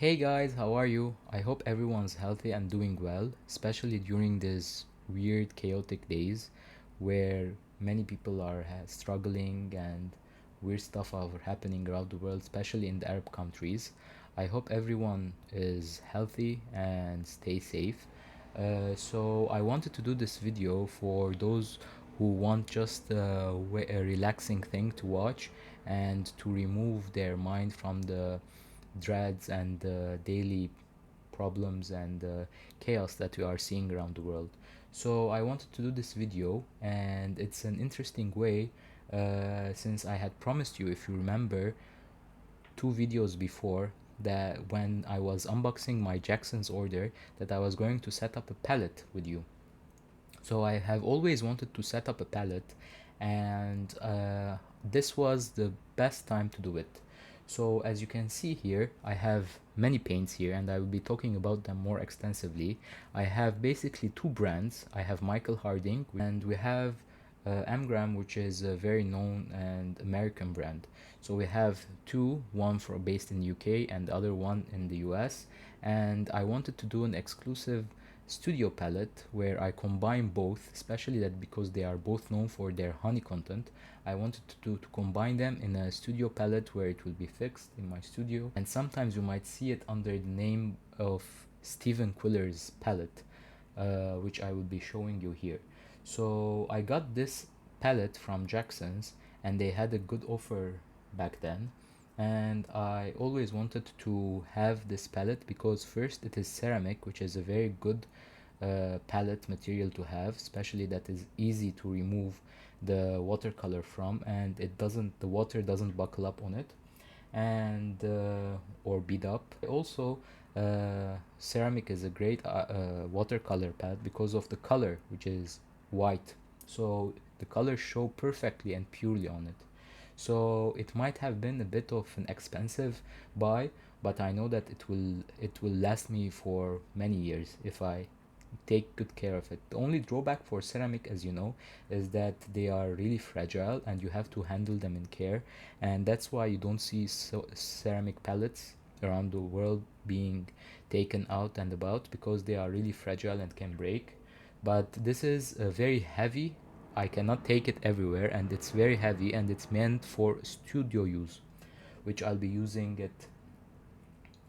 Hey guys, how are you? I hope everyone's healthy and doing well, especially during these weird, chaotic days where many people are struggling and weird stuff are happening around the world, especially in the Arab countries. I hope everyone is healthy and stay safe. So I wanted to do this video for those who want just a relaxing thing to watch and to remove their mind from the dreads and the daily problems and chaos that we are seeing around the world. So I wanted to do this video, and it's an interesting way since I had promised you, if you remember, two videos before, that when I was unboxing my Jackson's order, that I was going to set up a palette with you. So I have always wanted to set up a palette, and this was the best time to do it. So as you can see here, I have many paints here, and I will be talking about them more extensively. I have basically two brands. I have Michael Harding, and we have Graham, which is a very known and American brand. So we have two, one for based in UK and the other one in the US. And I wanted to do an exclusive studio palette where I combine both, especially that because they are both known for their honey content. I wanted to combine them in a studio palette where it will be fixed in my studio, and sometimes you might see it under the name of Stephen Quiller's palette, which I will be showing you here. So I got this palette from Jackson's, and they had a good offer back then, and I always wanted to have this palette because first it is ceramic, which is a very good palette material to have, especially that is easy to remove the watercolor from, and the water doesn't buckle up on it and or bead up. Also, ceramic is a great watercolor palette because of the color, which is white, so the colors show perfectly and purely on it. So it might have been a bit of an expensive buy, but I know that it will last me for many years if I take good care of it. The only drawback for ceramic, as you know, is that they are really fragile and you have to handle them in care, and that's why you don't see ceramic palettes around the world being taken out and about, because they are really fragile and can break. But this is very heavy. I cannot take it everywhere, and it's very heavy, and it's meant for studio use, which I'll be using it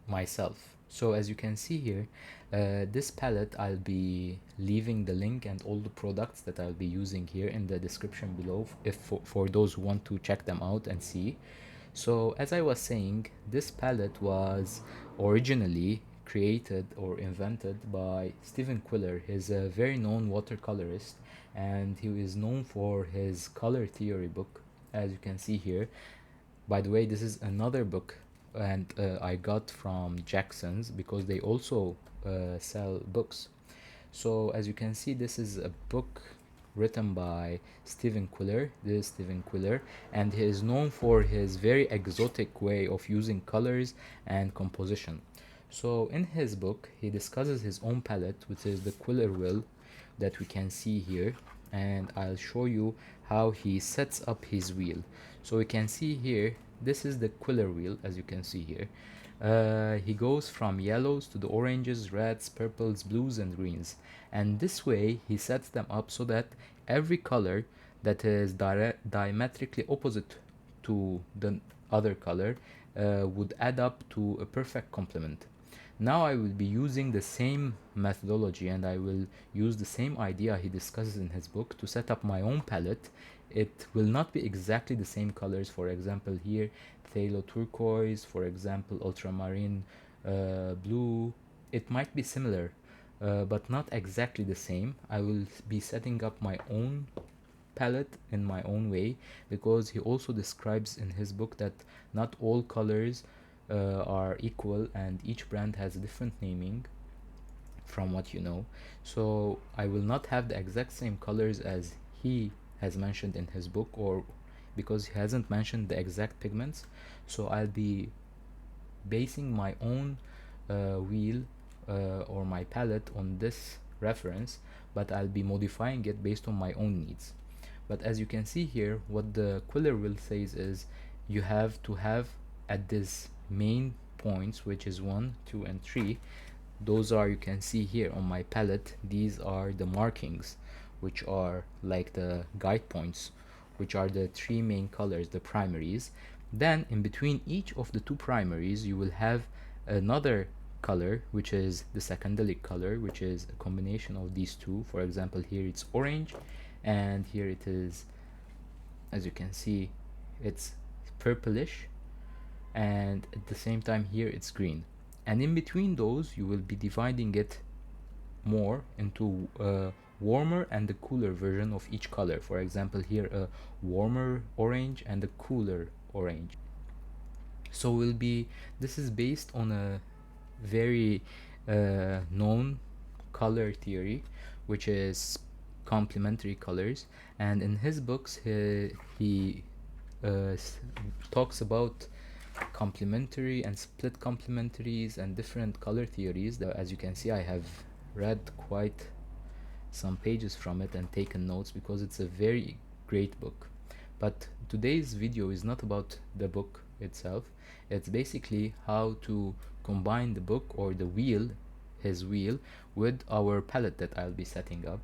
myself. So as you can see here, this palette, I'll be leaving the link and all the products that I'll be using here in the description below, if for those who want to check them out and see. So as I was saying, this palette was originally created or invented by Stephen Quiller. He's a very known watercolorist, and he is known for his color theory book, as you can see here. By the way, this is another book, and I got from Jackson's because they also sell books. So as you can see, this is a book written by Stephen Quiller. This is Stephen Quiller, and he is known for his very exotic way of using colors and composition. So in his book, he discusses his own palette, which is the Quiller Wheel that we can see here, and I'll show you how he sets up his wheel. So we can see here, this is the Quiller Wheel, as you can see here. He goes from yellows to the oranges, reds, purples, blues, and greens, and this way he sets them up so that every color that is diametrically opposite to the other color would add up to a perfect complement. Now I will be using the same methodology, and I will use the same idea he discusses in his book to set up my own palette. It will not be exactly the same colors. For example, here phthalo turquoise, for example ultramarine blue. It might be similar, but not exactly the same. I will be setting up my own palette in my own way, because he also describes in his book that not all colors are equal, and each brand has a different naming from what you know. So I will not have the exact same colors as he has mentioned in his book, or because he hasn't mentioned the exact pigments. So I'll be basing my own wheel or my palette on this reference, but I'll be modifying it based on my own needs. But as you can see here, what the Quiller Wheel says is you have to have at this main points, which is 1, 2, and 3, those are, you can see here on my palette, these are the markings, which are like the guide points, which are the three main colors, the primaries. Then in between each of the two primaries you will have another color, which is the secondary color, which is a combination of these two. For example, here it's orange, and here it is, as you can see, it's purplish, and at the same time here it's green. And in between those you will be dividing it more into a warmer and a cooler version of each color. For example, here a warmer orange and a cooler orange. So will be, this is based on a very known color theory, which is complementary colors. And in his books he talks about complementary and split complementaries and different color theories. As you can see, I have read quite some pages from it and taken notes because it's a very great book. But today's video is not about the book itself. It's basically how to combine the book or the wheel, his wheel, with our palette that I'll be setting up.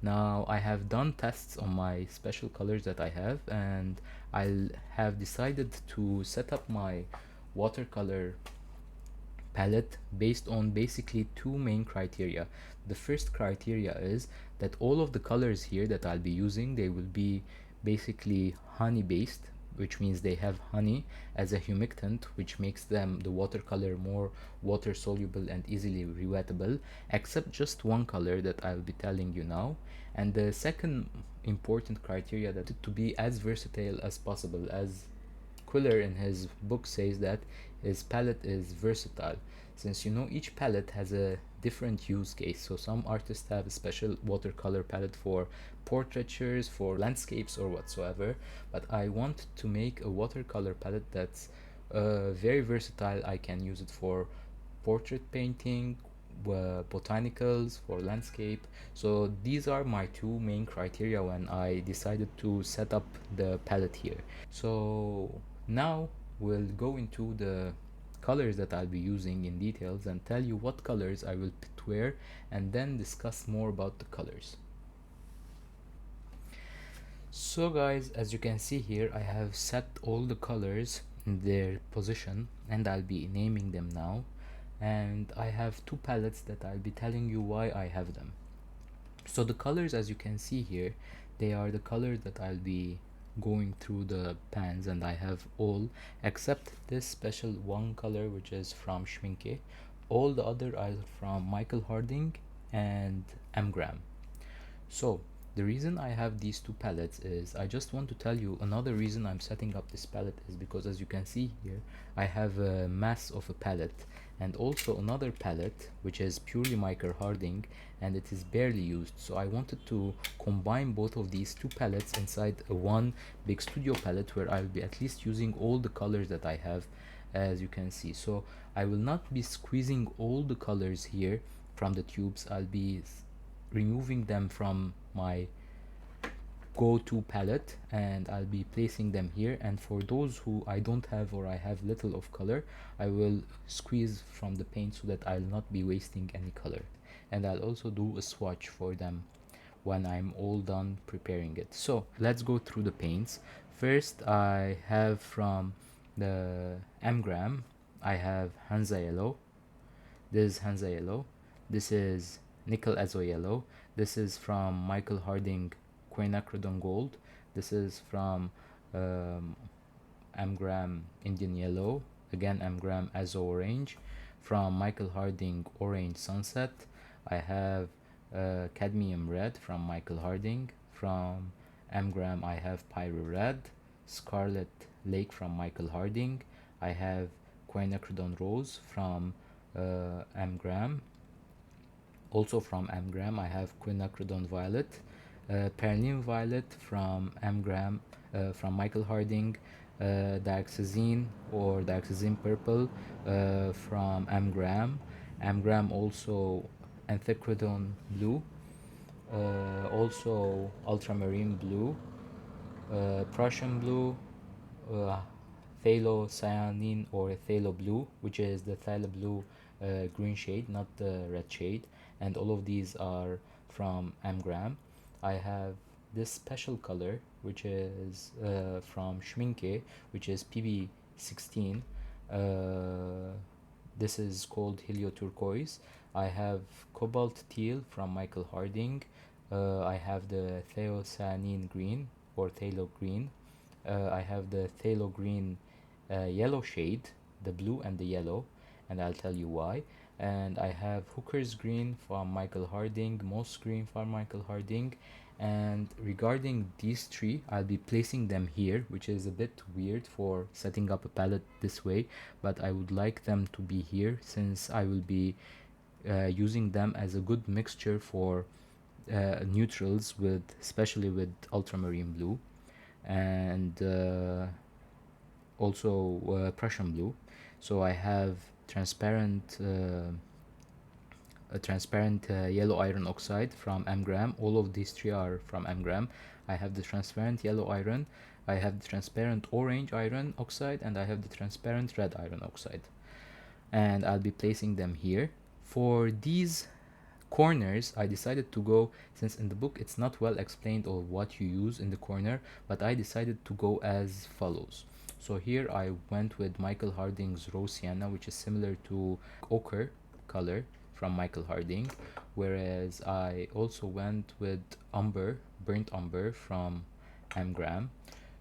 Now I have done tests on my special colors that I have, and I'll have decided to set up my watercolor palette based on basically two main criteria. The first criteria is that all of the colors here that I'll be using, they will be basically honey based, which means they have honey as a humectant, which makes them, the watercolor, more water soluble and easily rewettable, except just one color that I'll be telling you now. And the second important criteria, that to be as versatile as possible, as Quiller in his book says that his palette is versatile, since, you know, each palette has a different use case. So some artists have a special watercolor palette for portraitures, for landscapes or whatsoever, but I want to make a watercolor palette that's very versatile. I can use it for portrait painting, botanicals, for landscape. So these are my two main criteria when I decided to set up the palette here. So now we'll go into the colors that I'll be using in details and tell you what colors I will put where, and then discuss more about the colors. So guys, as you can see here, I have set all the colors in their position and I'll be naming them now. And I have two palettes that I'll be telling you why I have them. So the colors, as you can see here, they are the colors that I'll be going through the pans, and I have all except this special one color, which is from Schmincke. All the other are from Michael Harding and Graham. So the reason I have these two palettes is, I just want to tell you another reason I'm setting up this palette is because, as you can see here, I have a mass of a palette and also another palette which is purely Michael Harding, and it is barely used. So I wanted to combine both of these two palettes inside a one big studio palette where I'll be at least using all the colors that I have, as you can see. So I will not be squeezing all the colors here from the tubes. I'll be removing them from my go-to palette and I'll be placing them here, and for those who I don't have or I have little of color, I will squeeze from the paint so that I'll not be wasting any color. And I'll also do a swatch for them when I'm all done preparing it. So let's go through the paints. First, I have from the Graham, I have Hansa Yellow. This is Hansa Yellow. This is Nickel Azo Yellow. This is from Michael Harding Quinacridone Gold. This is from Graham Indian Yellow. Again, Graham Azo Orange. From Michael Harding Orange Sunset. I have Cadmium Red from Michael Harding. From Graham I have Pyro Red. Scarlet Lake from Michael Harding. I have Quinacridone Rose from Graham. Also from Graham I have Quinacridone Violet, Perylene Violet from Graham, from Michael Harding, Dioxazine or Dioxazine Purple from Graham. Graham also Anthacridone Blue, also Ultramarine Blue, Prussian Blue, Phthalocyanine or Phthalo blue, which is the Phthalo blue green shade, not the red shade, and all of these are from Amgram. I have this special color, which is from Schmincke, which is PB16. This is called helio turquoise. I have Cobalt Teal from Michael Harding. I have the Phthalocyanine green or Phthalo green. I have the Phthalo green yellow shade, the blue and the yellow, and I'll tell you why. And I have Hooker's green from Michael Harding, Moss green from Michael Harding. And regarding these three, I'll be placing them here, which is a bit weird for setting up a palette this way, but I would like them to be here since I will be using them as a good mixture for neutrals, with especially with ultramarine blue and also Prussian blue. So I have transparent a transparent yellow iron oxide from Amgram. All of these three are from Amgram. I have the transparent yellow iron, I have the transparent orange iron oxide, and I have the transparent red iron oxide. And I'll be placing them here. For these corners, I decided to go, since in the book it's not well explained or what you use in the corner, but I decided to go as follows. So here I went with Michael Harding's Rose Sienna, which is similar to ochre color from Michael Harding, whereas I also went with Umber, burnt umber from Amgram.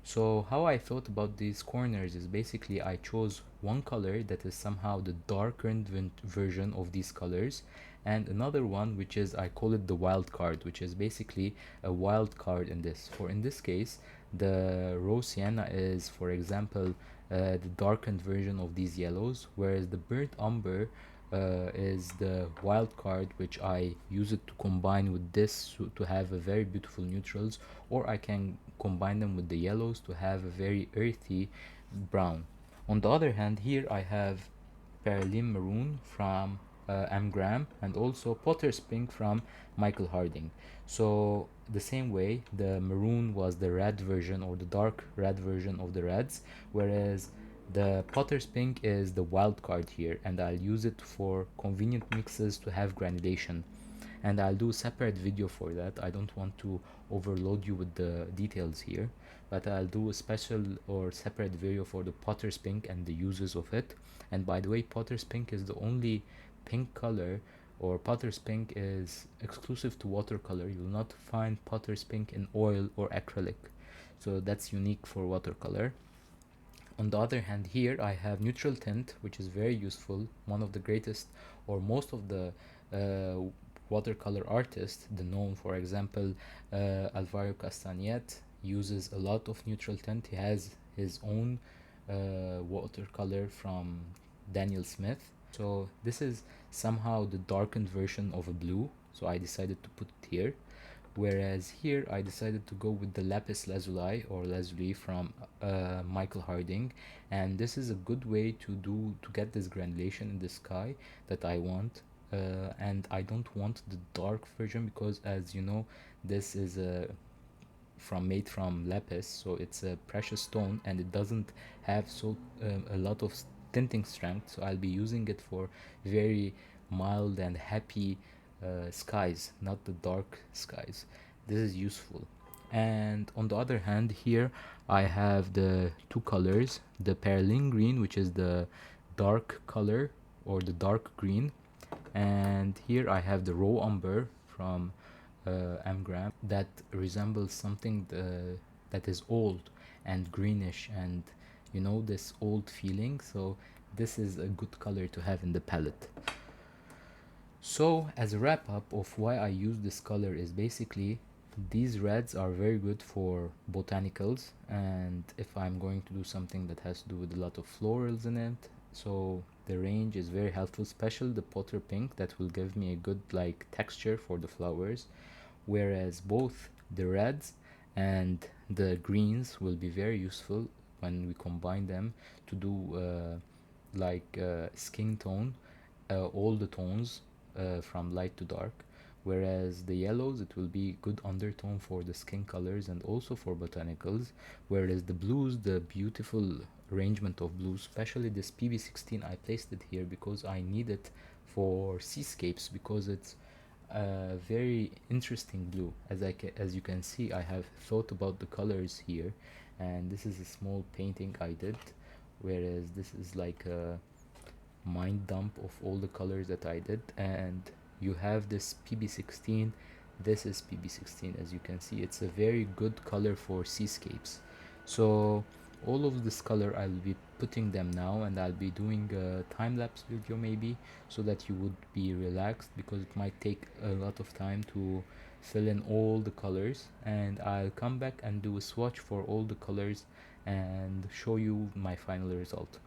So how I thought about these corners is basically I chose one color that is somehow the darkened version of these colors, and another one which is, I call it the wild card, which is basically a wild card in this. For in this case, the Rose Sienna is, for example, the darkened version of these yellows, whereas the burnt umber is the wild card, which I use it to combine with this to have a very beautiful neutrals, or I can combine them with the yellows to have a very earthy brown. On the other hand, here I have Perylene Maroon from Amgram, and also Potter's Pink from Michael Harding. So the same way, the maroon was the red version or the dark red version of the reds, whereas the Potter's Pink is the wild card here, and I'll use it for convenient mixes to have granulation. And I'll do a separate video for that. I don't want to overload you with the details here, but I'll do a special or separate video for the Potter's Pink and the uses of it. And by the way, Potter's Pink is the only pink color, or Potter's Pink is exclusive to watercolor. You'll not find Potter's Pink in oil or acrylic, so that's unique for watercolor. On the other hand, here I have neutral tint, which is very useful. One of the greatest, or most of the watercolor artists, the known, for example, Alvaro Castagnet, uses a lot of neutral tint. He has his own watercolor from Daniel Smith. So this is somehow the darkened version of a blue, so I decided to put it here. Whereas here I decided to go with the Lapis Lazuli or Lazuli from Michael Harding, and this is a good way to get this granulation in the sky that I want. And I don't want the dark version because, as you know, this is made from lapis, so it's a precious stone and it doesn't have a lot of tinting strength, so I'll be using it for very mild and happy skies, not the dark skies. This is useful. And on the other hand, here I have the two colors, the Perylene green, which is the dark color or the dark green, and here I have the raw umber from Amgram that resembles something that is old and greenish, and you know, this old feeling. So this is a good color to have in the palette. So as a wrap up of why I use this color is basically these reds are very good for botanicals, and if I'm going to do something that has to do with a lot of florals in it, so the range is very helpful, especially the Potter Pink that will give me a good like texture for the flowers, whereas both the reds and the greens will be very useful when we combine them to do skin tone, all the tones from light to dark, Whereas the yellows, it will be good undertone for the skin colors and also for botanicals. Whereas the blues, the beautiful arrangement of blues, especially this PB16, I placed it here because I need it for seascapes, because it's a very interesting blue. As you can see, I have thought about the colors here, and this is a small painting I did, whereas this is like a mind dump of all the colors that I did. And you have this PB16. This is PB16. As you can see, it's a very good color for seascapes. So all of this color, I'll be putting them now, and I'll be doing a time-lapse video maybe, so that you would be relaxed, because it might take a lot of time to fill in all the colors. And I'll come back and do a swatch for all the colors and show you my final result.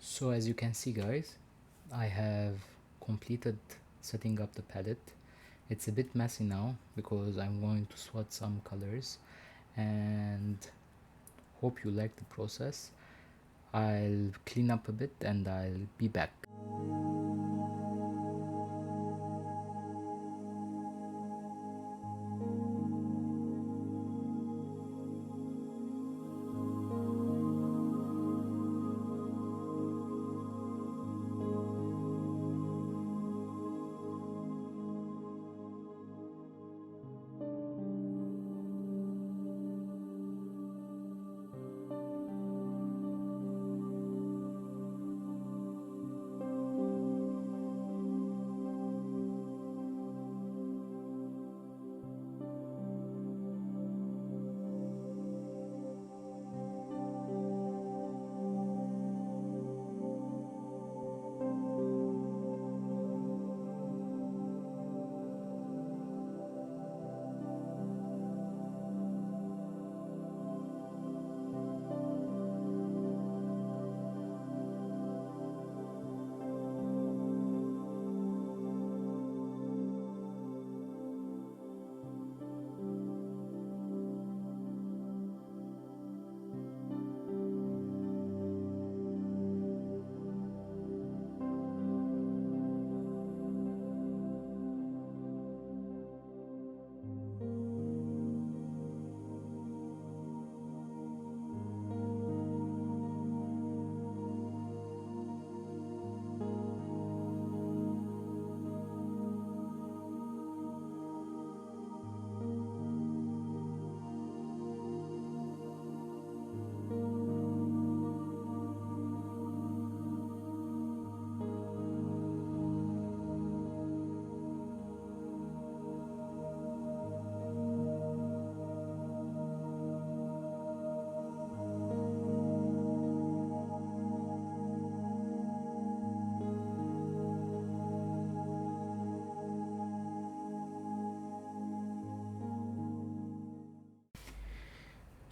So as you can see guys, I have completed setting up the palette. It's a bit messy now because I'm going to swatch some colors, and hope you like the process. I'll clean up a bit and I'll be back.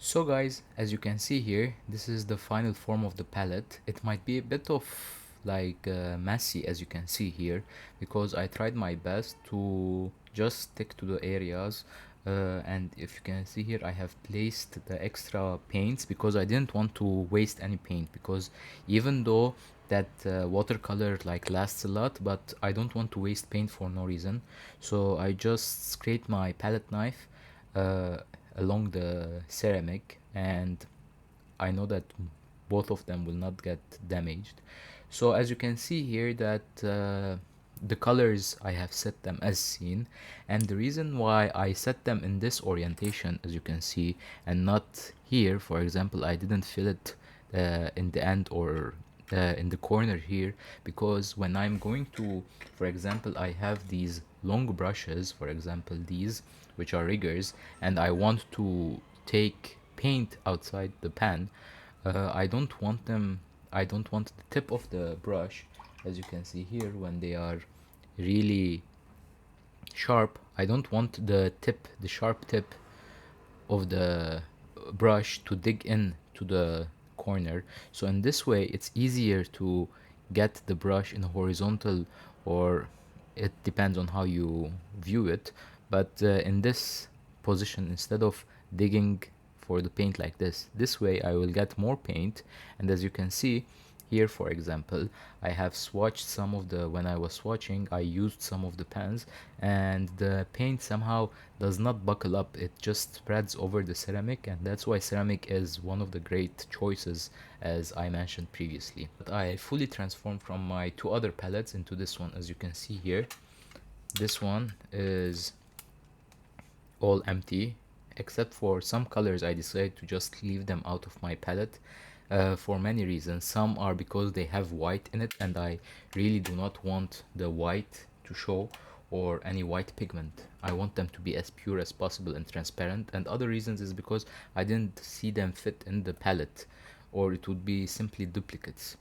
So guys, as you can see here, this is the final form of the palette. It might be a bit of messy, as you can see here, because I tried my best to just stick to the areas, and if you can see here, I have placed the extra paints because I didn't want to waste any paint, because even though that watercolor like lasts a lot, but I don't want to waste paint for no reason. So I just scraped my palette knife uh, along the ceramic, and I know that both of them will not get damaged. So as you can see here that the colors, I have set them as seen, and the reason why I set them in this orientation, as you can see, and not here, for example, I didn't fill it in the end or in the corner here, because when I'm going to, for example, I have these long brushes, for example these, which are riggers, and I want to take paint outside the pan. I don't want them, I don't want the tip of the brush, as you can see here, when they are really sharp, I don't want the tip, the sharp tip of the brush to dig in to the corner. So in this way it's easier to get the brush in a horizontal, or it depends on how you view it, but in this position, instead of digging for the paint like this way I will get more paint. And as you can see here, for example, I have swatched some of the, when I was swatching I used some of the pens, and the paint somehow does not buckle up, it just spreads over the ceramic, and that's why ceramic is one of the great choices, as I mentioned previously. But I fully transformed from my two other palettes into this one. As you can see here, this one is all empty, except for some colors I decided to just leave them out of my palette for many reasons. Some are because they have white in it and I really do not want the white to show, or any white pigment. I want them to be as pure as possible and transparent, and other reasons is because I didn't see them fit in the palette, or it would be simply duplicates.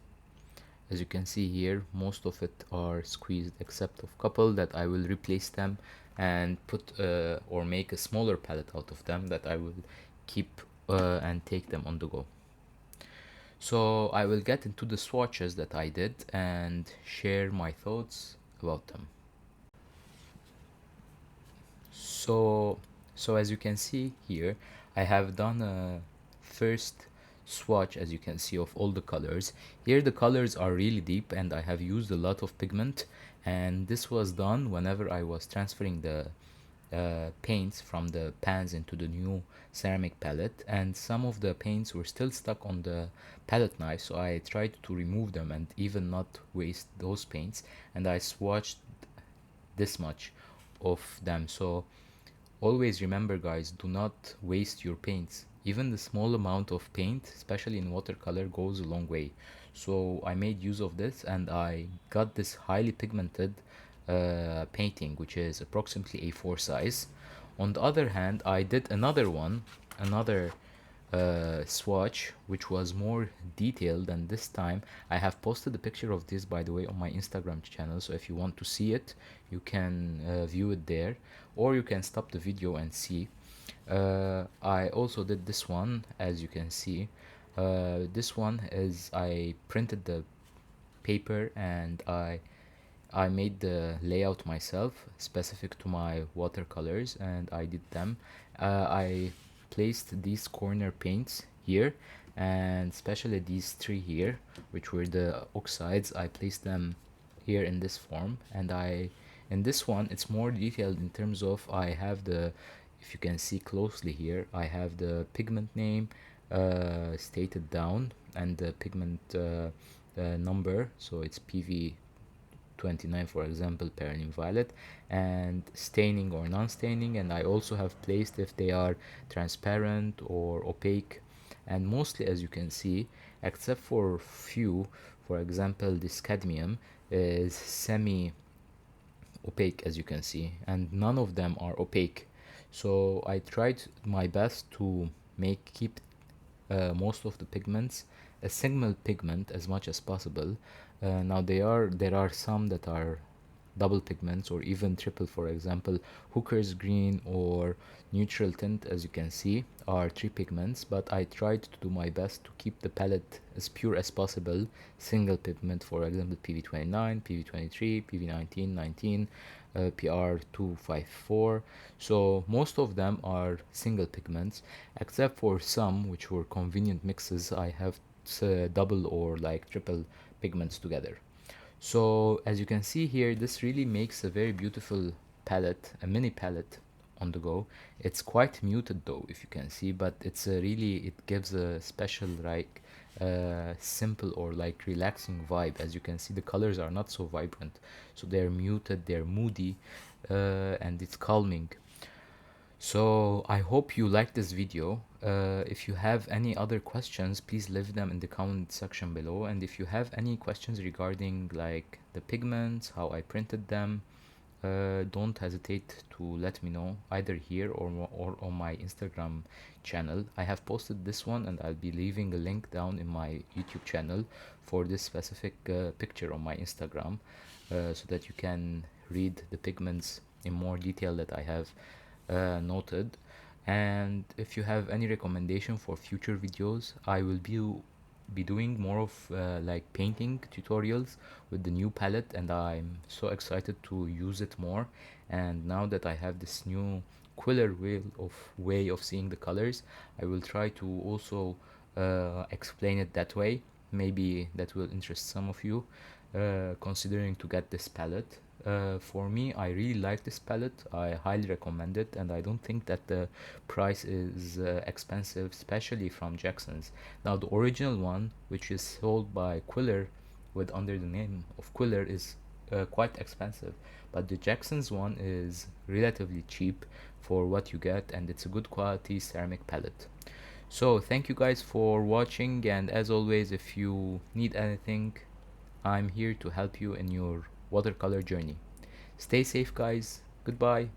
As you can see here, most of it are squeezed except of couple that I will replace them and put or make a smaller palette out of them that I will keep and take them on the go. So I will get into the swatches that I did and share my thoughts about them. So, so as you can see here, I have done a first swatch, as you can see, of all the colors. Here the colors are really deep and I have used a lot of pigment, and this was done whenever I was transferring the paints from the pans into the new ceramic palette, and some of the paints were still stuck on the palette knife, so I tried to remove them and even not waste those paints, and I swatched this much of them. So always remember, guys, do not waste your paints. Even the small amount of paint, especially in watercolor, goes a long way. So I made use of this and I got this highly pigmented painting, which is approximately A4 size. On the other hand, I did another one, another swatch, which was more detailed, and this time I have posted a picture of this, by the way, on my Instagram channel, so if you want to see it you can view it there, or you can stop the video and see. I also did this one, as you can see. This one is, I printed the paper and I made the layout myself specific to my watercolors, and I did them. I placed these corner paints here, and especially these three here, which were the oxides. I placed them here in this form, and in this one it's more detailed in terms of, I have the, if you can see closely here, I have the pigment name stated down, and the pigment number, so it's PV 29, for example, Perylene violet, and staining or non-staining, and I also have placed if they are transparent or opaque. And mostly, as you can see, except for few, for example this cadmium is semi opaque, as you can see, and none of them are opaque. So I tried my best to keep most of the pigments a single pigment as much as possible. Now there are some that are double pigments or even triple. For example, Hooker's green or neutral tint, as you can see, are three pigments, but I tried to do my best to keep the palette as pure as possible, single pigment. For example, PV29, PV23, PV19, 19, PR254. So most of them are single pigments, except for some which were convenient mixes. I have double or like triple pigments together. So as you can see here, this really makes a very beautiful palette, a mini palette on the go. It's quite muted though, if you can see, but it's a really, it gives a special, like simple or like relaxing vibe. As you can see, the colors are not so vibrant, so they're muted, they're moody, and it's calming. So I hope you liked this video. If you have any other questions, please leave them in the comment section below. And if you have any questions regarding like the pigments, how I printed them, don't hesitate to let me know, either here or on my Instagram channel. I have posted this one and I'll be leaving a link down in my YouTube channel for this specific picture on my Instagram, so that you can read the pigments in more detail that I have noted. And if you have any recommendation for future videos, I will be doing more of like painting tutorials with the new palette, and I'm so excited to use it more. And now that I have this new Quiller Wheel of way of seeing the colors, I will try to also explain it that way. Maybe that will interest some of you considering to get this palette. For me, I really like this palette. I highly recommend it, and I don't think that the price is expensive, especially from Jackson's. Now, the original one, which is sold by Quiller with under the name of Quiller, is quite expensive, but the Jackson's one is relatively cheap for what you get, and it's a good quality ceramic palette. So thank you guys for watching, and as always, if you need anything, I'm here to help you in your watercolor journey. Stay safe, guys. Goodbye.